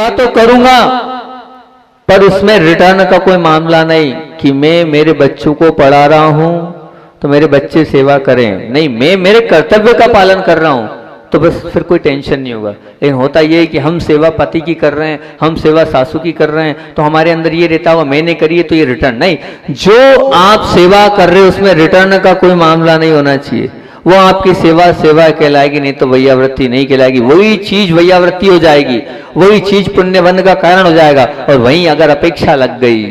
सेवा तो करूंगा, पर उसमें रिटर्न का कोई मामला नहीं कि मैं मेरे बच्चों को पढ़ा रहा हूं तो मेरे बच्चे सेवा करें, नहीं, मैं मेरे कर्तव्य का पालन कर रहा हूं तो बस फिर कोई टेंशन नहीं होगा। लेकिन होता ये है कि हम सेवा पति की कर रहे हैं, हम सेवा सासू की कर रहे हैं, तो हमारे अंदर ये रहता हुआ मैंने करी है तो ये रिटर्न नहीं। जो आप सेवा कर रहे हो उसमें रिटर्न का कोई मामला नहीं होना चाहिए। वो आपकी सेवा कहलाएगी, नहीं तो वैयावृत्ति नहीं कहलाएगी। वही चीज वैयावृत्ति हो जाएगी, वही चीज पुण्यबंध का कारण हो जाएगा। और वहीं अगर अपेक्षा लग गई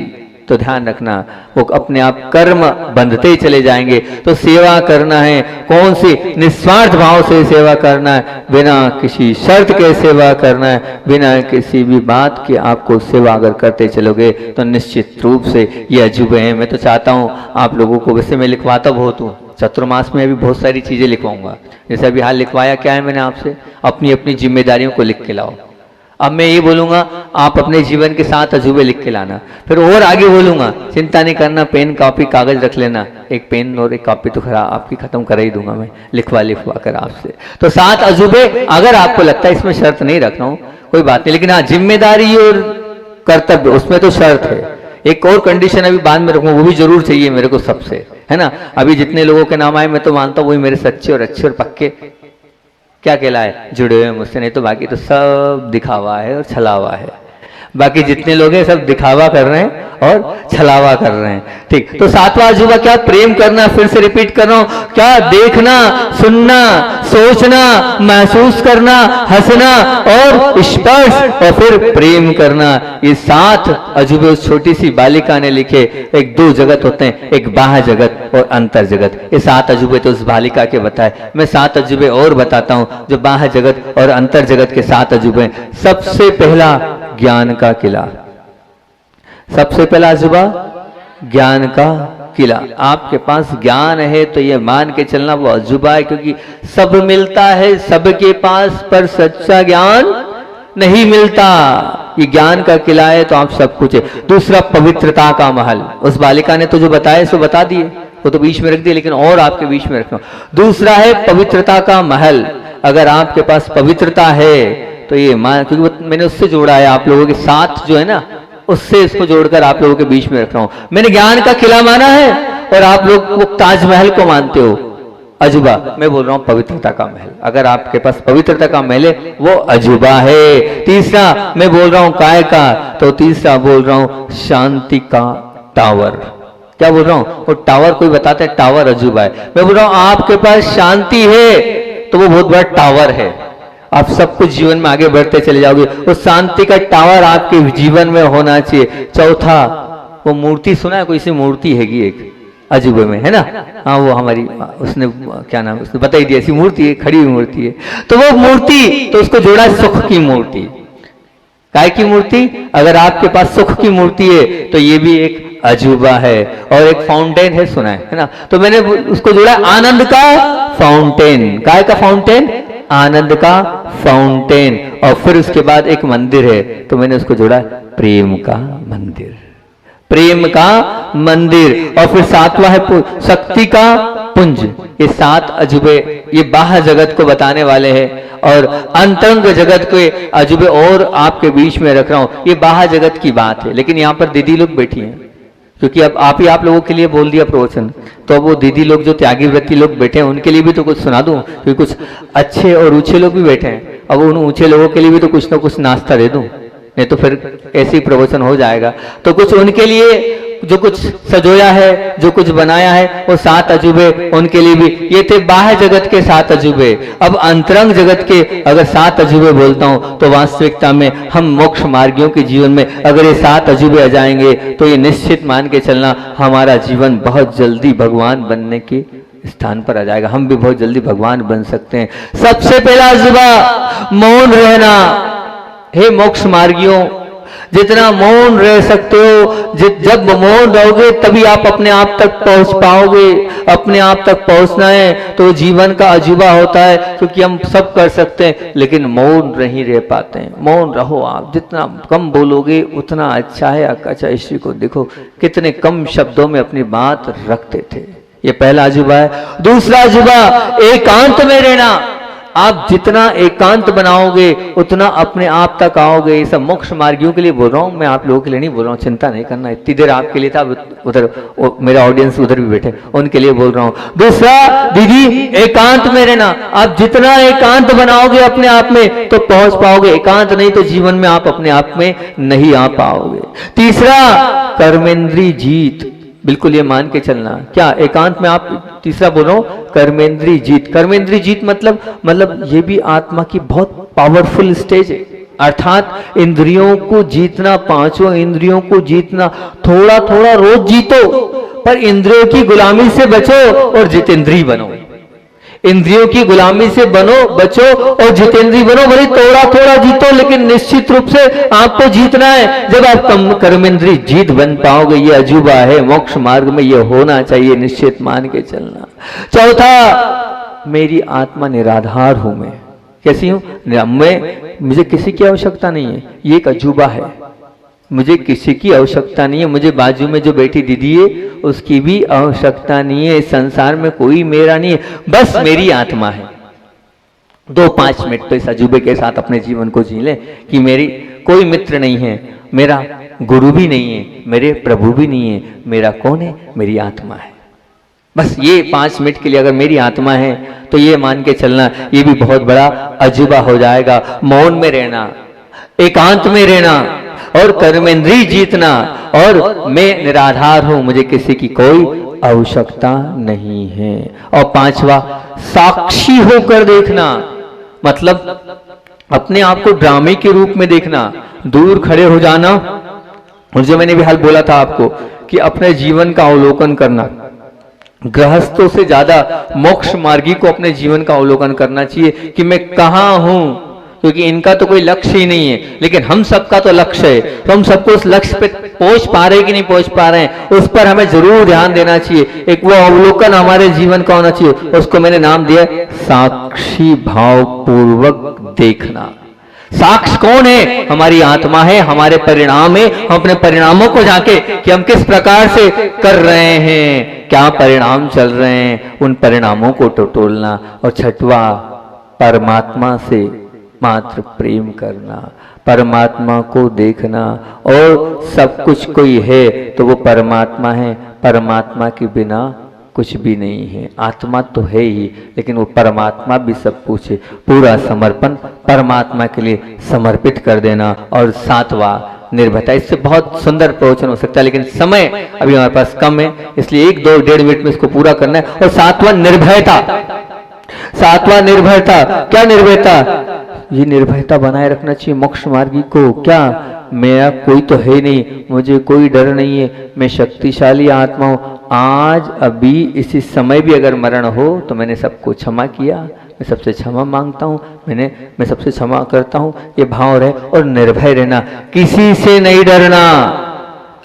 तो ध्यान रखना वो अपने आप कर्म बंधते चले जाएंगे। तो सेवा करना है कौन सी, निस्वार्थ भाव से सेवा करना है, बिना किसी शर्त के सेवा करना है, बिना किसी भी बात के आपको सेवा अगर करते चलोगे तो निश्चित रूप से ये अजूबे हैं। मैं तो चाहता हूँ आप लोगों को, वैसे मैं लिखवाता बहुत हूँ, चतुर्मास में भी बहुत सारी चीजें लिखवाऊंगा। जैसे अभी हाल लिखवाया क्या है मैंने आपसे, अपनी अपनी जिम्मेदारियों को लिख के लाओ। अब मैं ये बोलूंगा आप अपने जीवन के 7 अजूबे लिख के लाना, फिर और आगे बोलूंगा चिंता नहीं करना, पेन कॉपी कागज रख लेना, एक पेन और एक कॉपी तो खरा आपकी खत्म कर ही दूंगा मैं लिखवा कर आपसे। तो 7 अजूबे, अगर आपको लगता है इसमें शर्त नहीं रख रहा हूं कोई बात नहीं, लेकिन हाँ जिम्मेदारी और कर्तव्य उसमें तो शर्त है। एक और कंडीशन अभी बाद में रखूंगा, वो भी जरूर चाहिए मेरे को सबसे, है ना। अभी जितने लोगों के नाम आए मैं तो मानता हूँ वही मेरे सच्चे और अच्छे और पक्के क्या कहलाए, जुड़े हुए मुझसे, नहीं तो बाकी तो सब दिखावा है और छलावा है। बाकी जितने लोग हैं सब दिखावा कर रहे हैं और छलावा कर रहे हैं। ठीक, तो 7वां अजूबा क्या, प्रेम करना। फिर से रिपीट कर रहा हूं, क्या, देखना, सुनना, सोचना, महसूस करना, हंसना और स्पर्श और फिर प्रेम करना। ये 7 अजूबे उस छोटी सी बालिका ने लिखे। एक 2 जगत होते हैं, एक बाह्य जगत और अंतर जगत। ये 7 अजूबे तो उस बालिका के बताए। मैं 7 अजूबे और बताता हूं जो बाह्य जगत और अंतर जगत के 7 अजूबे। सबसे पहला ज्ञान का किला। सबसे पहला अजूबा ज्ञान का किला। आपके पास ज्ञान है तो ये मान के चलना वो अजूबा है, क्योंकि सब मिलता है सबके पास, पर सच्चा ज्ञान नहीं मिलता। ये ज्ञान का किला है तो आप सब कुछ है। दूसरा पवित्रता का महल। उस बालिका ने तो जो बताया सो बता दिए, वो तो बीच में रख दिए, लेकिन और आपके बीच में रखना। दूसरा है पवित्रता का महल। अगर आपके पास पवित्रता है तो ये मान, क्योंकि मैंने उससे जोड़ा है आप लोगों के साथ जो है ना, उससे इसको जोड़कर आप लोगों के बीच में रख रहा हूं। मैंने ज्ञान का किला माना है और आप लोग वो ताजमहल को मानते हो अजूबा। मैं बोल रहा हूं पवित्रता का महल। अगर आपके पास पवित्रता का महल है वो अजूबा है। तीसरा मैं बोल रहा हूं काय का, तो तीसरा बोल रहा हूं शांति का टावर। क्या बोल रहा हूं, वो टावर कोई बताता है टावर अजूबा है। मैं बोल रहा हूं आपके पास शांति है तो वो बहुत बड़ा टावर है। आप सब कुछ जीवन में आगे बढ़ते चले जाओगे। उस शांति का टावर आपके जीवन में होना चाहिए। चौथा, वो मूर्ति सुना है, कोई सी मूर्ति हैगी एक अजूबे में, है ना। हाँ, वो हमारी उसने क्या नाम उसने बता ही दिया, ऐसी मूर्ति है, खड़ी हुई मूर्ति है। तो वो मूर्ति तो उसको जोड़ा सुख की मूर्ति। काय की मूर्ति? अगर आपके पास सुख की मूर्ति है तो ये भी एक अजूबा है। और एक फाउंटेन है, सुना है ना। तो मैंने उसको जोड़ा आनंद का फाउंटेन। काय का फाउंटेन? आनंद का फाउंटेन। और फिर उसके बाद एक मंदिर है, तो मैंने उसको जोड़ा प्रेम का मंदिर। प्रेम का मंदिर। और फिर 7वां है शक्ति का पुंज। ये 7 अजूबे ये बाह्य जगत को बताने वाले हैं, और अंतरंग जगत के अजूबे और आपके बीच में रख रहा हूं। ये बाह्य जगत की बात है, लेकिन यहाँ पर दीदी लोग बैठी हैं, क्योंकि अब आप ही आप लोगों के लिए बोल दिया प्रवचन, तो वो दीदी लोग जो त्यागी व्रती लोग बैठे हैं उनके लिए भी तो कुछ सुना दूं, क्योंकि कुछ अच्छे और ऊंचे लोग भी बैठे हैं। अब उन ऊंचे लोगों के लिए भी तो कुछ ना कुछ नाश्ता दे दूं, नहीं तो फिर ऐसे ही प्रवचन हो जाएगा। तो कुछ उनके लिए जो कुछ सजोया है, जो कुछ बनाया है, वो 7 अजूबे उनके लिए भी। ये थे बाह्य जगत के 7 अजूबे। अब अंतरंग जगत के अगर 7 अजूबे बोलता हूं तो वास्तविकता में हम मोक्ष मार्गियों के जीवन में अगर ये 7 अजूबे आ जाएंगे तो ये निश्चित मान के चलना हमारा जीवन बहुत जल्दी भगवान बनने के स्थान पर आ जाएगा। हम भी बहुत जल्दी भगवान बन सकते हैं। सबसे पहला अजूबा मौन रहना। हे मोक्ष मार्गियों, जितना मौन रह सकते हो, जब मौन रहोगे तभी आप अपने आप तक पहुंच पाओगे। अपने आप तक पहुंचना है तो जीवन का अजूबा होता है, क्योंकि हम सब कर सकते हैं लेकिन मौन नहीं रह पाते हैं। मौन रहो आप, जितना कम बोलोगे उतना अच्छा है। आकाश ऋषि को देखो कितने कम शब्दों में अपनी बात रखते थे। ये पहला अजूबा है। दूसरा अजूबा एकांत में रहना। आप जितना एकांत बनाओगे उतना अपने आप तक आओगे। ये सब मोक्ष मार्गियों के लिए बोल रहा हूँ, मैं आप लोगों के लिए नहीं बोल रहा हूँ, चिंता नहीं करना। इतनी देर आपके लिए था, उधर मेरा ऑडियंस उधर भी बैठे, उनके लिए बोल रहा हूँ। दूसरा, दीदी एकांत में रहना। आप जितना एकांत बनाओगे अपने आप में तो पहुंच पाओगे, एकांत नहीं तो जीवन में आप अपने आप में नहीं आ पाओगे। तीसरा, कर्मेंद्री जीत, बिल्कुल ये मान के चलना। क्या एकांत में आप, तीसरा बोल रहा हूं, कर्मेंद्री जीत। कर्मेंद्री जीत मतलब ये भी आत्मा की बहुत पावरफुल स्टेज है। अर्थात इंद्रियों को जीतना, पांचों इंद्रियों को जीतना। थोड़ा थोड़ा रोज जीतो, पर इंद्रियों की गुलामी से बचो और जितेंद्री बनो। इंद्रियों की गुलामी से बचो और जितेंद्री बनो। भले थोड़ा थोड़ा जीतो, लेकिन निश्चित रूप से आपको जीतना है। जब आप कर्मेंद्री जीत बन पाओगे, ये अजूबा है, मोक्ष मार्ग में ये होना चाहिए, निश्चित मान के चलना। चौथा, मेरी आत्मा निराधार हूं। मैं कैसी हूं? मुझे किसी की आवश्यकता नहीं है, ये एक अजूबा है। मुझे किसी की आवश्यकता नहीं है, मुझे बाजू में जो बैठी दीदी है उसकी भी आवश्यकता नहीं है। इस संसार में कोई मेरा नहीं है, बस मेरी आत्मा है। 2-5 मिनट तो इस अजूबे के साथ अपने जीवन को जी लें कि मेरी कोई मित्र नहीं है, मेरा गुरु भी नहीं है, मेरे प्रभु भी नहीं है, मेरा कौन है? मेरी आत्मा है। बस ये 5 मिनट के लिए अगर मेरी आत्मा है तो ये मान के चलना, ये भी बहुत बड़ा अजूबा हो जाएगा। मौन में रहना, एकांत में रहना और कर्मेंद्री जीतना, और मैं निराधार हूं, मुझे किसी की कोई आवश्यकता नहीं है। और पांचवा, साक्षी होकर देखना, मतलब अपने आप को ड्रामे के रूप में देखना, दूर खड़े हो जाना। और जो मैंने भी हाल बोला था आपको कि अपने जीवन का अवलोकन करना, गृहस्थों से ज्यादा मोक्ष मार्गी को अपने जीवन का अवलोकन करना चाहिए कि मैं कहां हूं, क्योंकि इनका तो कोई लक्ष्य ही नहीं है, लेकिन हम सबका तो लक्ष्य है। तो हम सबको उस लक्ष्य पे पहुंच पा रहे कि नहीं पहुंच पा रहे हैं, उस पर हमें जरूर ध्यान देना चाहिए। एक वो अवलोकन हमारे जीवन का होना चाहिए, उसको मैंने नाम दिया साक्षी भाव पूर्वक देखना। साक्ष कौन है? हमारी आत्मा है, हमारे परिणाम है। हम अपने परिणामों को झांके कि हम किस प्रकार से कर रहे हैं, क्या परिणाम चल रहे हैं, उन परिणामों को टटोलना। और छठवा, परमात्मा से मात्र प्रेम करना, परमात्मा को देखना। और सब कुछ कोई है तो वो परमात्मा है, परमात्मा के बिना कुछ भी नहीं है। आत्मा तो है ही, लेकिन वो परमात्मा भी सब कुछ है। पूरा समर्पण परमात्मा के लिए समर्पित कर देना। और सातवां, निर्भयता। इससे बहुत सुंदर प्रवचन हो सकता है, लेकिन समय अभी हमारे पास कम है, इसलिए 1-2-1.5 मिनट में इसको पूरा करना है। और सातवां, निर्भयता। सातवां, निर्भयता। क्या निर्भयता? ये निर्भयता बनाए रखना चाहिए मोक्ष मार्गी को। क्या? मेरा कोई तो है नहीं, मुझे कोई डर नहीं है, मैं शक्तिशाली आत्मा हूं। आज अभी इसी समय भी अगर मरण हो तो मैंने सबको क्षमा किया, मैं सबसे क्षमा मांगता हूं, मैं सबसे क्षमा करता हूं, ये भाव रहे। और निर्भय रहना, किसी से नहीं डरना।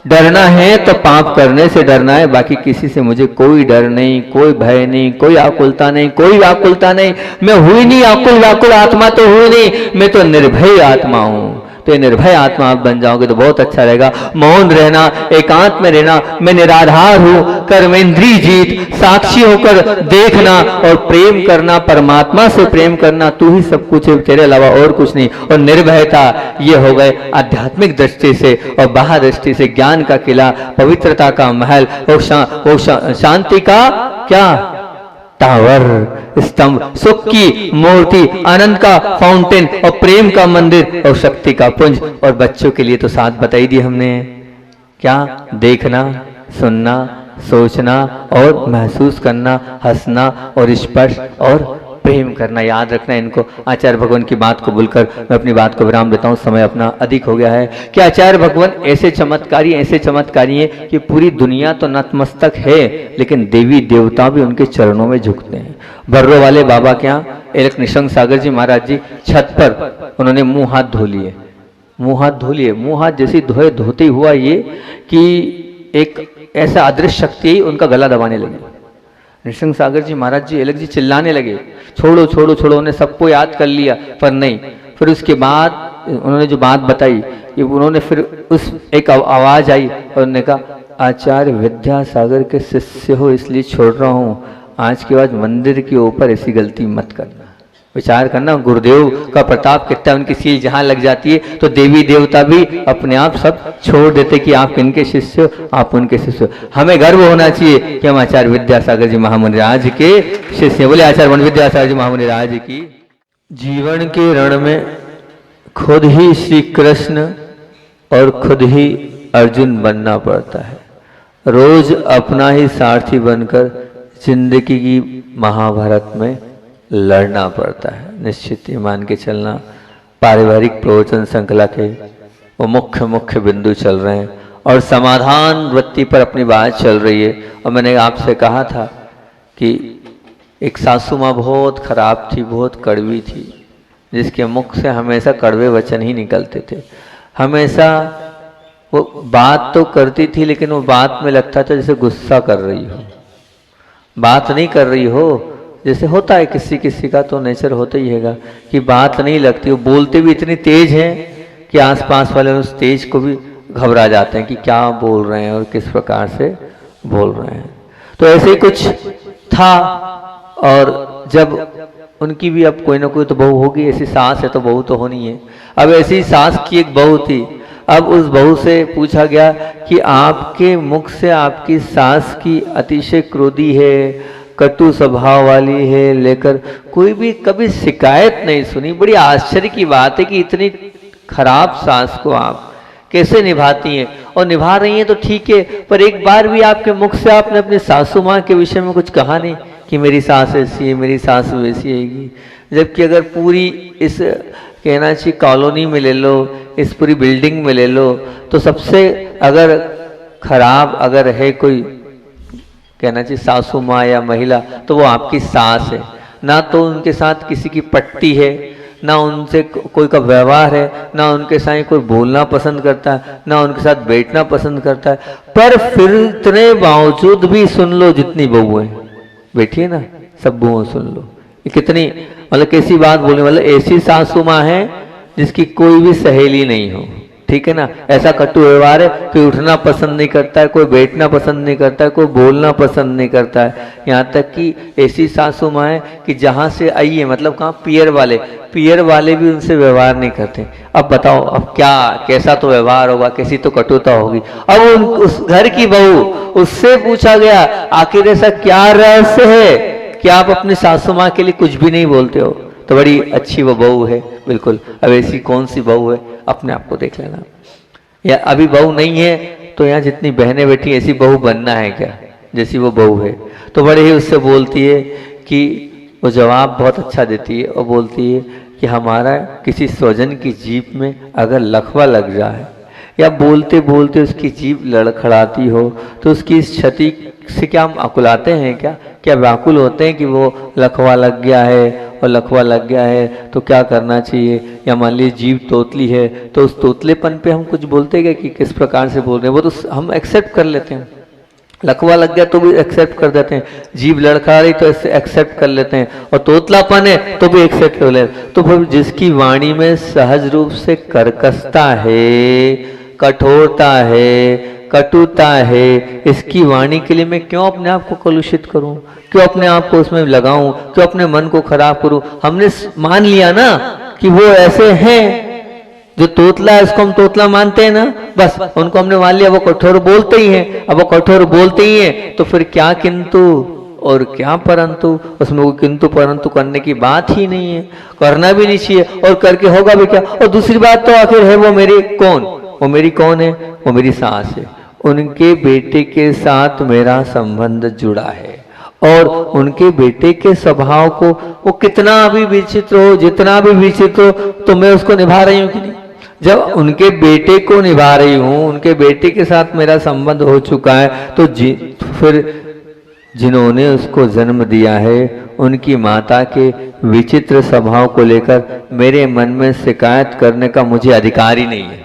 डरना है तो पाप करने से डरना है, बाकी किसी से मुझे कोई डर नहीं, कोई भय नहीं, कोई आकुलता नहीं, कोई व्याकुलता नहीं। मैं हुई नहीं आकुल व्याकुल आत्मा, तो हुई नहीं, मैं तो निर्भय आत्मा हूं। तो ये निर्भय आत्मा आप बन जाओगे तो बहुत अच्छा रहेगा। मौन रहना, एकांत में रहना, मैं निराधार हूं, कर्मेंद्री जीत, साक्षी होकर देखना और प्रेम करना, परमात्मा से प्रेम करना। तू ही सब कुछ है, तेरे अलावा और कुछ नहीं। और निर्भयता, ये हो गए आध्यात्मिक दृष्टि से। और बाह्य दृष्टि से ज्ञान का किला, पवित्रता का महल, शांति का क्या टावर, स्तंभ, सुख की मूर्ति, आनंद का फाउंटेन और प्रेम का मंदिर और शक्ति का पुंज। और बच्चों के लिए तो 7 बताई दी हमने। क्या? देखना, सुनना, सोचना और महसूस करना, हंसना और स्पर्श और प्रेम करना। याद रखना इनको। आचार्य भगवान की बात को भूलकर मैं अपनी बात को विराम देता हूँ, समय अपना अधिक हो गया है। कि आचार्य भगवान ऐसे चमत्कारी हैं कि पूरी दुनिया तो नतमस्तक है, लेकिन देवी देवता भी उनके चरणों में झुकते हैं। बर्रो वाले बाबा के यहाँ एक निशंक सागर जी महाराज जी छत पर उन्होंने मुंह हाथ धो लिए। मुंह हाथ जैसे धोते हुआ ये कि एक ऐसा अदृश्य शक्ति ही उनका गला दबाने लगी। निशंक सागर जी महाराज जी अलग जी चिल्लाने लगे, छोड़ो छोड़ो छोड़ो। उन्होंने सबको याद कर लिया, पर नहीं। फिर उसके बाद उन्होंने जो बात बताई, ये उन्होंने फिर उस एक आवाज आई और उन्होंने कहा, आचार्य विद्यासागर के शिष्य हो इसलिए छोड़ रहा हूँ, आज के बाद मंदिर के ऊपर ऐसी गलती मत करना। विचार करना, गुरुदेव का प्रताप कितना, उनकी सील जहां लग जाती है तो देवी देवता भी अपने आप सब छोड़ देते कि आप इनके शिष्य हो, आप उनके शिष्य हो। हमें गर्व होना चाहिए कि हम आचार्य विद्यासागर जी महामुनि राज के शिष्य। बोले आचार्य वन विद्यासागर जी महामुनि राज की। जीवन के रण में खुद ही श्री कृष्ण और खुद ही अर्जुन बनना पड़ता है। रोज अपना ही सारथी बनकर जिंदगी की महाभारत में लड़ना पड़ता है। निश्चित ये मान के चलना, पारिवारिक प्रवचन श्रृंखला के वो मुख्य बिंदु चल रहे हैं और समाधान वृत्ति पर अपनी बात चल रही है। और मैंने आपसे कहा था कि एक सासू माँ बहुत खराब थी, बहुत कड़वी थी, जिसके मुख से हमेशा कड़वे वचन ही निकलते थे। हमेशा वो बात तो करती थी लेकिन वो बात में लगता था जैसे गुस्सा कर रही हो, बात नहीं कर रही हो। जैसे होता है किसी किसी का तो नेचर होता ही हैगा कि बात नहीं लगती। वो बोलते भी इतनी तेज हैं कि आसपास वाले उस तेज को भी घबरा जाते हैं कि क्या बोल रहे हैं और किस प्रकार से बोल रहे हैं। तो ऐसे ही कुछ था। और जब उनकी भी अब कोई ना कोई तो बहू होगी, ऐसी सास है तो बहू तो होनी है। अब ऐसी सास की एक बहू थी। अब उस बहू से पूछा गया कि आपके मुख से आपकी सास की अतिशय क्रोधी है, कटु स्वभाव वाली है, लेकर कोई भी कभी शिकायत नहीं सुनी। बड़ी आश्चर्य की बात है कि इतनी खराब सास को आप कैसे निभाती हैं। और निभा रही हैं तो ठीक है, पर एक बार भी आपके मुख से आपने अपनी सासू माँ के विषय में कुछ कहा नहीं कि मेरी सास ऐसी है, मेरी सास वैसी हैगी। जबकि अगर पूरी इस कहना चाहिए कॉलोनी में ले लो, इस पूरी बिल्डिंग में ले लो, तो सबसे अगर खराब अगर है कोई कहना चाहिए सासू माँ या महिला तो वो आपकी सास है। ना तो उनके साथ किसी की पट्टी है, ना उनसे कोई का व्यवहार है, ना उनके साथ कोई बोलना पसंद करता है, ना उनके साथ बैठना पसंद करता है। पर फिर इतने बावजूद भी सुन लो जितनी बहू है बैठिए ना, सब बहुओं सुन लो ये कितनी मतलब कैसी बात बोलने वाले। ऐसी सासू माँ है जिसकी कोई भी सहेली नहीं हो, ठीक है ना। ऐसा कटु व्यवहार है, कोई उठना पसंद नहीं करता है, कोई बैठना पसंद नहीं करता है, कोई बोलना पसंद नहीं करता है। यहाँ तक कि ऐसी सासू माँ है कि जहाँ से आई है मतलब कहाँ पियर वाले भी उनसे व्यवहार नहीं करते। अब बताओ अब क्या कैसा तो व्यवहार होगा, कैसी तो कटुता होगी। अब उस घर की बहू, उससे पूछा गया आखिर ऐसा क्या रहस्य है कि आप अपनी सासू माँ के लिए कुछ भी नहीं बोलते हो। तो बड़ी अच्छी वो बहू है बिल्कुल। अब ऐसी कौन सी बहू है अपने आप को देख लेना। या अभी बहू नहीं है तो यहाँ जितनी बहनें बैठी ऐसी बहू बनना है क्या जैसी वो बहू है। तो बड़े ही उससे बोलती है कि वो जवाब बहुत अच्छा देती है और बोलती है कि हमारा किसी स्वजन की जीभ में अगर लकवा लग जाए या बोलते बोलते उसकी जीभ लड़खड़ाती हो तो उसकी इस क्षति से क्या हम अकुलाते हैं, क्या व्याकुल होते हैं कि वो लकवा लग गया है और लकवा लग गया है तो क्या करना चाहिए। या मान लीजिए जीभ तोतली है तो उस तोतलेपन पे हम कुछ बोलते हैं कि किस प्रकार से बोल रहे हैं, वो तो हम एक्सेप्ट कर लेते हैं। लकवा लग गया तो भी एक्सेप्ट कर देते हैं, जीभ लड़खड़ा रही तो एक्सेप्ट कर लेते हैं, और तोतलापन है तो भी एक्सेप्ट कर लेते हैं। तो फिर जिसकी वाणी में सहज रूप से कर्कशता है, कठोरता है, कटुता है, इसकी वाणी के लिए मैं क्यों अपने आप को कलुषित करूं, क्यों अपने आप को उसमें लगाऊं, क्यों अपने मन को खराब करूं। हमने मान लिया ना कि वो ऐसे हैं, जो तोतला है उसको हम तोतला मानते हैं ना, बस उनको हमने मान लिया वो कठोर बोलते ही हैं। अब वो कठोर बोलते ही हैं तो फिर क्या किंतु और क्या परंतु, उसमें कोई किंतु परंतु करने की बात ही नहीं है, करना भी नहीं चाहिए और करके होगा भी क्या। और दूसरी बात तो आखिर है वो मेरी कौन, वो मेरी कौन है, वो मेरी सास है। उनके बेटे के साथ मेरा संबंध जुड़ा है और उनके बेटे के स्वभाव को वो कितना भी विचित्र हो, जितना भी विचित्र हो, तो मैं उसको निभा रही हूँ कि नहीं। जब उनके बेटे को निभा रही हूँ, उनके बेटे के साथ मेरा संबंध हो चुका है, तो फिर जिन्होंने उसको जन्म दिया है उनकी माता के विचित्र स्वभाव को लेकर मेरे मन में शिकायत करने का मुझे अधिकार ही नहीं है।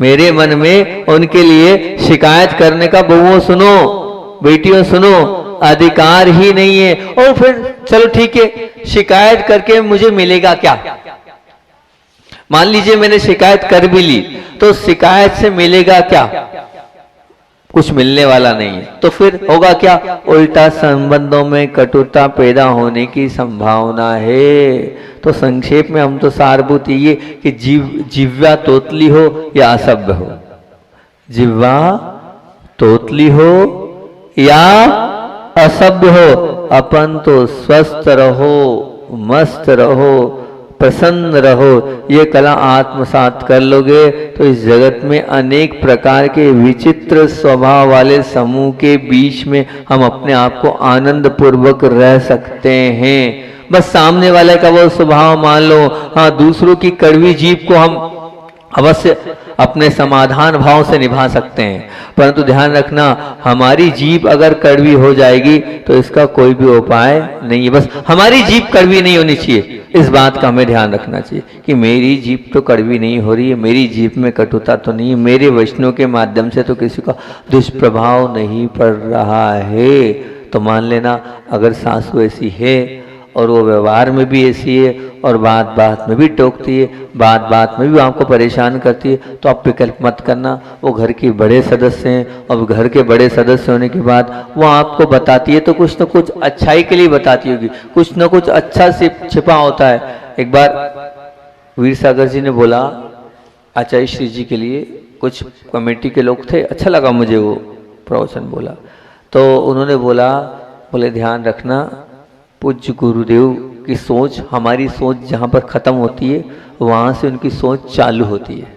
मेरे मन में उनके लिए शिकायत करने का, बहुओं सुनो, बेटियों सुनो, अधिकार ही नहीं है। और फिर चलो ठीक है, शिकायत करके मुझे मिलेगा क्या। मान लीजिए मैंने शिकायत कर भी ली तो शिकायत से मिलेगा क्या। कुछ मिलने वाला नहीं है, तो फिर होगा क्या? उल्टा संबंधों में कटुता पैदा होने की संभावना है। तो संक्षेप में हम तो सारभूत ये कि जिह्वा तोतली हो या असभ्य हो, जिह्वा तोतली हो या असभ्य हो, अपन तो स्वस्थ रहो, मस्त रहो, प्रसन्न रहो, ये कला आत्मसात कर लोगे तो इस जगत में अनेक प्रकार के विचित्र स्वभाव वाले समूह के बीच में हम अपने आप को आनंद पूर्वक रह सकते हैं। बस सामने वाले का वो स्वभाव मान लो, हाँ दूसरों की कड़वी जीभ को हम अवश्य अपने समाधान भाव से निभा सकते हैं, परंतु ध्यान रखना हमारी जीभ अगर कड़वी हो जाएगी तो इसका कोई भी उपाय नहीं है। बस हमारी जीभ कड़वी नहीं होनी चाहिए, इस बात का हमें ध्यान रखना चाहिए कि मेरी जीभ तो कड़वी नहीं हो रही है, मेरी जीभ में कटुता तो नहीं है, मेरे वचनों के माध्यम से तो किसी का दुष्प्रभाव नहीं पड़ रहा है। तो मान लेना अगर सासू ऐसी है और वो व्यवहार में भी ऐसी है और बात बात में भी टोकती है, बात बात में भी आपको परेशान करती है, तो आप विकल्प मत करना। वो घर के बड़े सदस्य हैं और घर के बड़े सदस्य होने के बाद वो आपको बताती है तो कुछ न कुछ अच्छाई के लिए बताती होगी, कुछ न कुछ अच्छा से छिपा होता है। एक बार वीर सागर जी ने बोला आचार्य श्री जी के लिए, कुछ कमेटी के लोग थे, अच्छा लगा मुझे वो प्रवचन बोला, तो उन्होंने बोले ध्यान रखना पूज्य गुरुदेव की सोच, हमारी सोच जहाँ पर ख़त्म होती है वहाँ से उनकी सोच चालू होती है,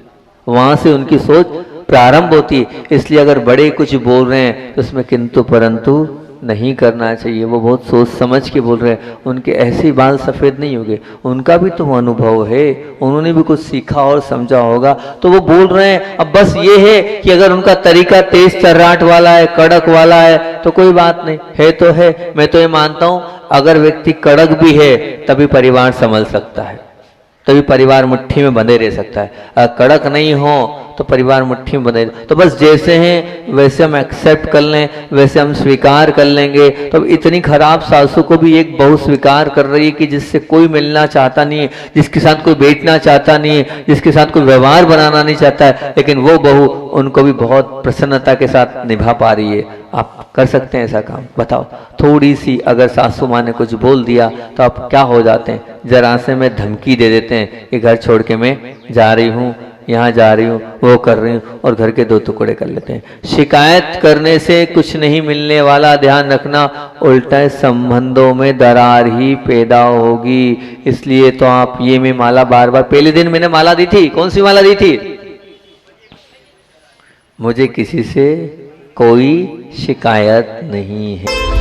वहाँ से उनकी सोच प्रारंभ होती है। इसलिए अगर बड़े कुछ बोल रहे हैं तो उसमें किंतु परंतु नहीं करना चाहिए। वो बहुत सोच समझ के बोल रहे हैं, उनके ऐसे बाल सफ़ेद नहीं होंगे, उनका भी तो अनुभव है, उन्होंने भी कुछ सीखा और समझा होगा तो वो बोल रहे हैं। अब बस ये है कि अगर उनका तरीका तेज तर्राट वाला है, कड़क वाला है तो कोई बात नहीं है, तो है। मैं तो ये मानता हूँ अगर व्यक्ति कड़क भी है तभी परिवार संभल सकता है, तभी परिवार मुट्ठी में बंधे रह सकता है। अगर कड़क नहीं हो तो परिवार मुट्ठी में बंधे, तो बस जैसे हैं वैसे हम एक्सेप्ट कर लें, वैसे हम स्वीकार कर लेंगे। तो इतनी खराब सासू को भी एक बहू स्वीकार कर रही है कि जिससे कोई मिलना चाहता नहीं है, जिसके साथ कोई बैठना चाहता नहीं है, जिसके साथ कोई व्यवहार बनाना नहीं चाहता है, लेकिन वो बहू उनको भी बहुत प्रसन्नता के साथ निभा पा रही है। आप कर सकते हैं ऐसा काम? बताओ, थोड़ी सी अगर सासू माँ ने कुछ बोल दिया तो आप क्या हो जाते हैं? जरा से में धमकी दे देते हैं कि घर छोड़ के मैं जा रही हूँ, यहाँ जा रही हूँ, वो कर रही हूँ, और घर के दो टुकड़े कर लेते हैं। शिकायत करने से कुछ नहीं मिलने वाला, ध्यान रखना, उल्टा संबंधों में दरार ही पैदा होगी। इसलिए तो आप ये मैं माला बार बार, पहले दिन मैंने माला दी थी, कौन सी माला दी थी? मुझे किसी से कोई शिकायत नहीं है।